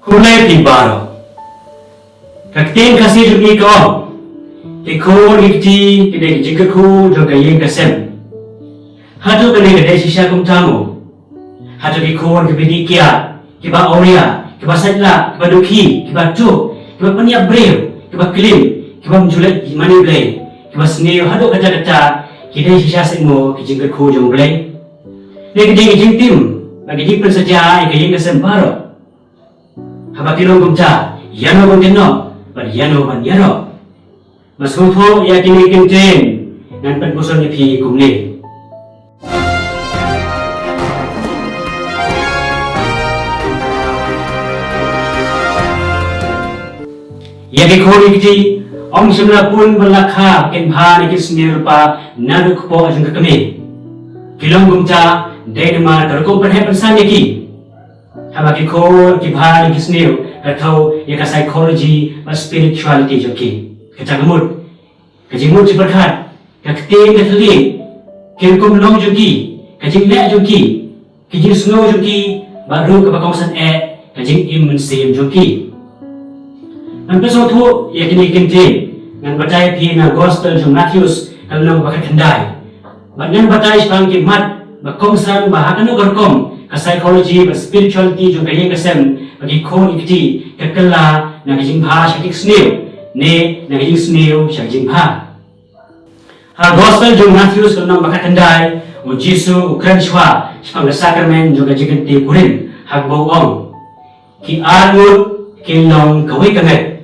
Kulay pibaro. Kakting kasih juga kau. Ikut ikti kedai jika ku juga yang kasem. Hatu kedai kedai sisa kum tamu. Hatu ikut kebidi kia, kiba auria, kiba satla, kiba duki, kiba tu, kiba peniap breu, kiba klim, kiba menjulat mani blay, kiba sneyo hatu kata-kata kedai sisa semo kijing ku jong blay. Kedai kedai kijing tim, bagi jing pensaja ikayang kasem baro. Habakilong kumta, yano kumtino, but yano ban yano. Mas kumpo ya kini kintin, nan penpuson ni pi kumli. Ya kikoni kiti, om semula pun berlakha ken bha ni kisni rupa naduk po ajung kami. Kilong kumta, day naman karukum penhe pensan ki. Habaki ko kibha ni kisniu katau ya ka psychology ba spirituality joki kacagamut kajimut ciperkat kakting katli kirkum long joki kajing le joki kajing snow joki baru ka bakongsan kajing imun sim joki an peso thu ya kini kintin ngan batai pi na gospel jong Matthews kalong bakat kendai banan batai spang ki mat bakongsan bahakanu garkom ka psychology ba spirituality jong kayeng kasem bagi ko ikti kakala na kajing bha shakik snew ne na kajing snew shakik bha ha gospel jong Matthews kalong bakat kendai o Jisu ukran shwa spang ka sacrament jong kajing ti kurin hagbo ong ki arut kilong kawai kangat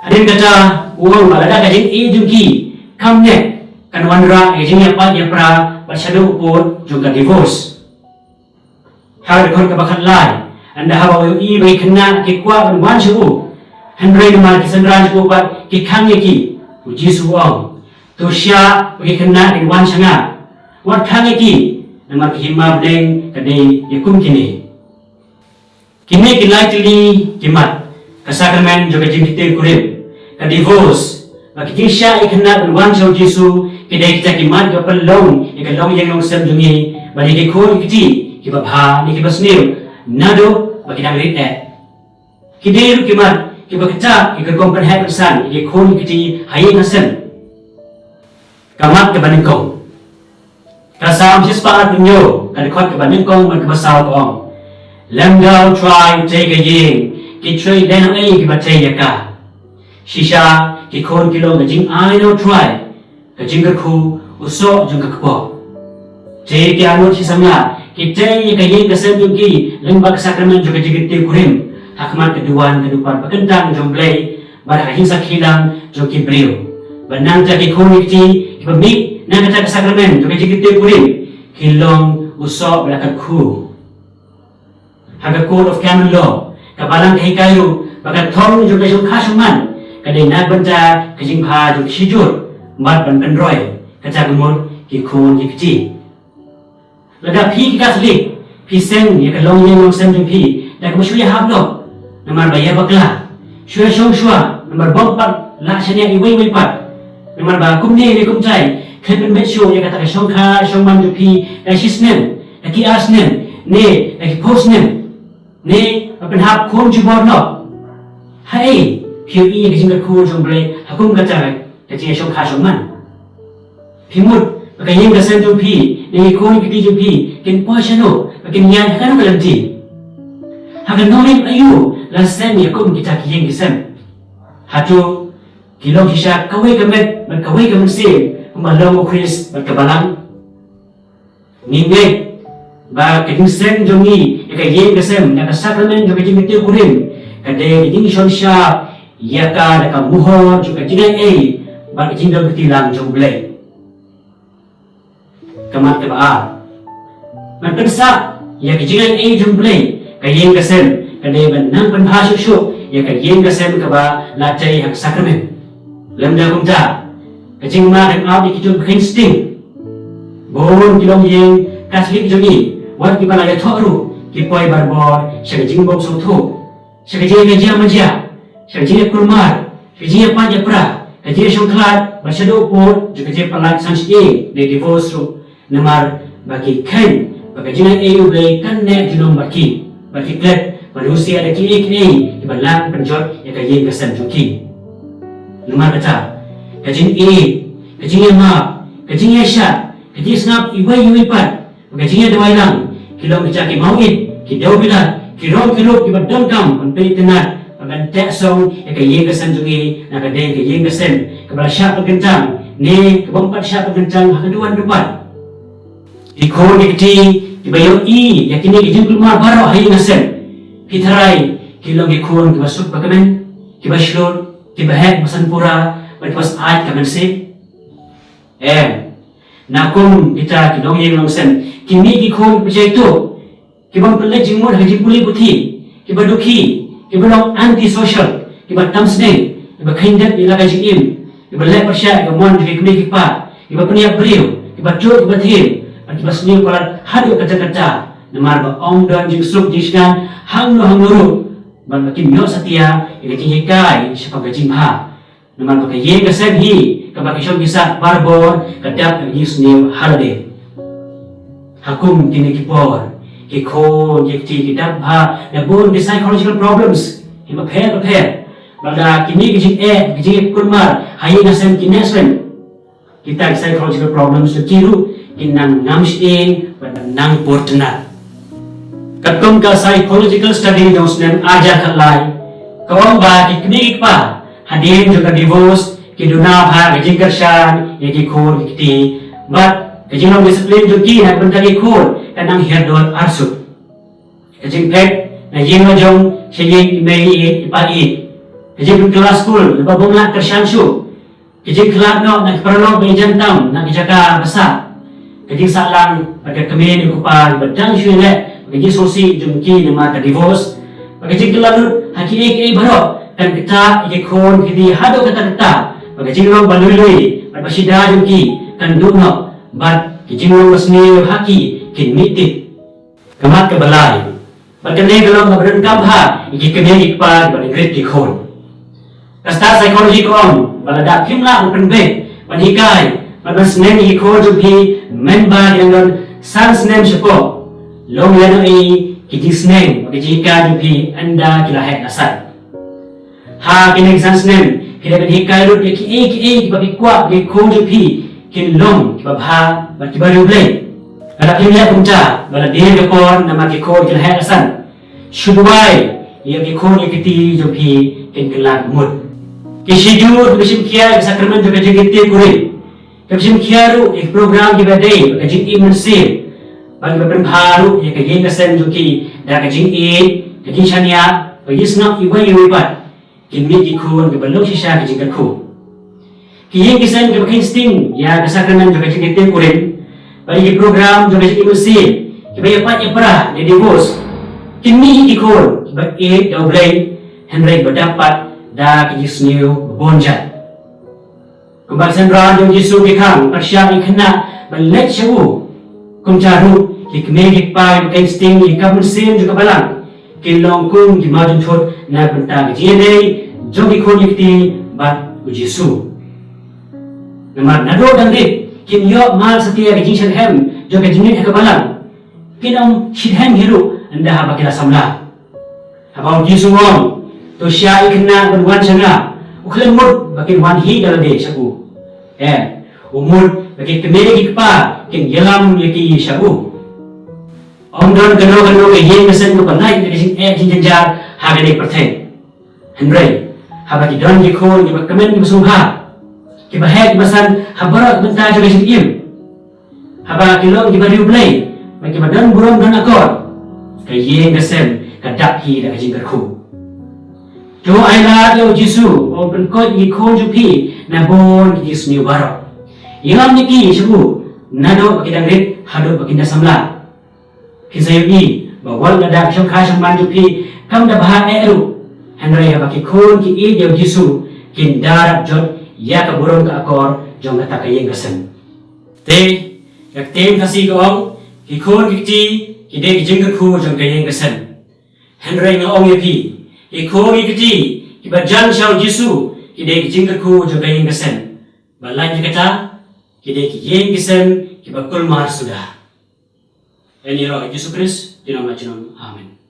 hadin kata uang balada kajing jong ki kamne kanwanra kajing yapa yapra bersyadu upur jong ka divorce hari kon kabakan lai anda hawa yu bagi kena ki kwa ban wan shu handrai ma ki sandran shu ba ki khang ki uji su ong to sya bagi kena di wan sanga wat khang ki namar ki himab deng kadai yakum kini ki lai tili kimat ka sacrament juga jingkite kurim ka divorce bagi kisya ikena ban wan shu jisu kidai kita kimat ka pelong ikalong yang long sem jungi bagi ki ko ikti kiba bha ni kiba snew nado bagi dang rit kideru kimat kiba kata ikar kompan hai persan iki khon kiti hai nasen kamat ke baningkong kasam sispa dunyo kan khot ke baningkong man kiba saw ko ong lamdau try take a ying ki try den ai kiba tay yaka shisha ki khon kilong jing ai no try ka jing ka khu uso jung ka kpo take ya no chisamla kita yang kaya kesem juga lembag sakramen juga jigiti kurim hakmat keduan kedupan pakentang jomblay bar hahin sakhilang joki brio banang jagi konekti ibamik nang kata sakramen juga jigiti kurim kilong usok belakang khu haga code of canon law kabalang kahi kayu bagat thong juga jong khasuman kadai nak banta kajing bha jog shijur mat ban penroy kaca gumur ki khon jikti lada pi kasli pi sen ya kalong yang long sem pi dak mo shuya hablo namar bayar bakla shuya shong shua namar bompat la shania iwei pat namar ba kumne ni kumchai khen ben shu ya kata shong kha shong man pi da shisnen da ki asnen ne da ki posnen ne apen hap khom jubor no hai piu i ki jinga khu jong bre hakum kata da ji shong kha shong man pimut kayeng kasem pi ni ko ni kiti pi ken poisano ken yan kan kalanti hagan nolim ayu la sem yakum kita kiyeng kisem hatu kilong hisha kawai kamet man kawai kamen se malong chris man kabalang ninge ba ken sem jongi kayeng kasem na sacrament jo kajing ti kurim kade ding shon sha yaka da kamuho jo kajing ai ba kajing do kitilang jomblay kamat kebaa man pensa ya kejingan jumblay kayeng kasem kadai benang penbhasu syu ya kayeng kasem kaba lacai hak sakramen lamda kumta kajing ma dan out ikijun insting bon kilong yeng kaslik jongi wat ki bala ya thoru ki poi barbor shagajing bom sothu shagajing gajia manja shagajing kurmar shagajing panja pra kajing shongklat bashado por jukajing palak sanchi de divorce namar bagi kain bagi jinan ayu blay kan ne junong baki klet manusia ada kini ibalang penjot ya kayen kesan joki nomor kata kajing kajing ma kajing sya kajing snap iwai pat kajing dawai lang kilom kecaki mauid kidau bila kirong ibadang kam penpei tenat pagan tek song ya kayen kesan joki na kadai kayen kesan kebala sya pegencang ni kebompat sya pegencang hakeduan depan ikon ikti ibayo yakini kajing keluar baru hai ngasen Kitarai, kilong ikon kibasuk bagamen, kibaslur, kibahek masanpura, kibas ay kamansi. Nakum kita kilong yung langsen, kimi ikon kibajay ito, kibang pala jingmod haji puli buti, kibaduki, kibalong anti-social, kibatamsneng, kibakindat nila kajing kibalay pa siya, kibamuan kibikmi kipa, kibapunia beriw, kibajot kibatir, at kibasniw palat hado kata-kata, namar ba ong dan jing suk jiskan hangno ban makin yo satia ikati hikai siapa gajing ha namar ba kaye gasab hi kabaki shom bisa barbor kadap yis new holiday hakum kini kipor kikon yekti kidap ha na bon the psychological problems hiba prepare bada kini gajing kulmar hayi nasem kinesren kita psychological problems kiru kinang namshin ban nang portna Katong ka psychological study josnem aja kalai kawang ba iknik pa hadin juga divorce kiduna ha gajing kershan yaki khor kiti but gajing long discipline joki na bantagi khor kanang herdol arsut gajing pet na jing jong sheying mei ipai gajing kelas school ba bongla kershan shu gajing kelas no na perlo be jantam na kijaka basa gajing salang pada kemen kupal badang syule Gaji sosi jumki nama ka divorce. Gaji keladut haki baru kan kita ikon kini hado kata. Gaji long balului pasida jumki kan duno bat gaji long masni haki kin mitit. Kamat kebalai. Bagane galong ngabren kamha iki kene ikpa bani great ikon. Kasta psikologi ko om balada kimla open be panikai banas nem ikon jumki member yang sans nem sepo long leno kijisneng kijika jupi anda kilahet asat ha kinek sansnem kile hikai lut ki babikwa ki ko jupi kin long kibabha ba kibaruble ada kimya kumta bala dir kapor nama ki ko kilahet asan shudwai ya ki ko kiti jupi kin kelak mud kishijur bishim kia sakramen juga jigiti kuri kabishim kiaru ek program ki badai kajik imensi bagi berpengaruh ya kajing kesen joki dah kajing kajing shania bagi senap iwai pat kimi kikun kebalok sisa kajing kerku kajing kesen kebakin sting ya kesakramen juga kajing kete kurin bagi program juga kajing imusin kibaya pat ya perah di divorce kimi kikun kibak double Henry berdapat dah kajing seniu bonjat kembali sendran yang jisu kikang persya ikna balek syawu kumcaru hikmeh pa kain sting ikabun sem juga balang kilong kum gimajun chot na benta gene jogi khon yikti bat ujisu namar nado dangri kin yo mal setia gajing shelhem jo gajing ek balang kinam shidhem hiru anda haba kila samla haba ujisu ngom to sya ikna berwan changa uklen mud bakin wan hi dalade shaku umur bagi kemeri ikpa kin yelam yaki shabu Om don kano ke yen kesen ko panai ke jing janjar ha ke perten Henry ha bagi don ki khon ki kemen ki sungha ki bahek masan ha barak benta jo jing im ha ba ki long ki bari play bagi badan buron don akor ke yen kesen ka dak hi da jing kerku jo ai la yo jisu om pen ko ki khon ju pi na bon ki jisniu barak yelam ni ki shabu nado bagi dangrit hado bagi samla Kisayuni bawal ada syam khasam manju pi kam da baha eru Henry baki khon ki yo jisu kin darat jot ya ka burung ka akor jong kata kayeng gasen te yak tem kasi ko ong ki khon ki ti ki de ki jing khu jong kayeng gasen Henry nga ong yapi ki khon ki ti ki bajan shau jisu ki de ki jing khu jong kayeng gasen balan ji kata ki de ki yeng gasen ki bakul mar sudah Ini roh Yesus Kristus, di nama Amin.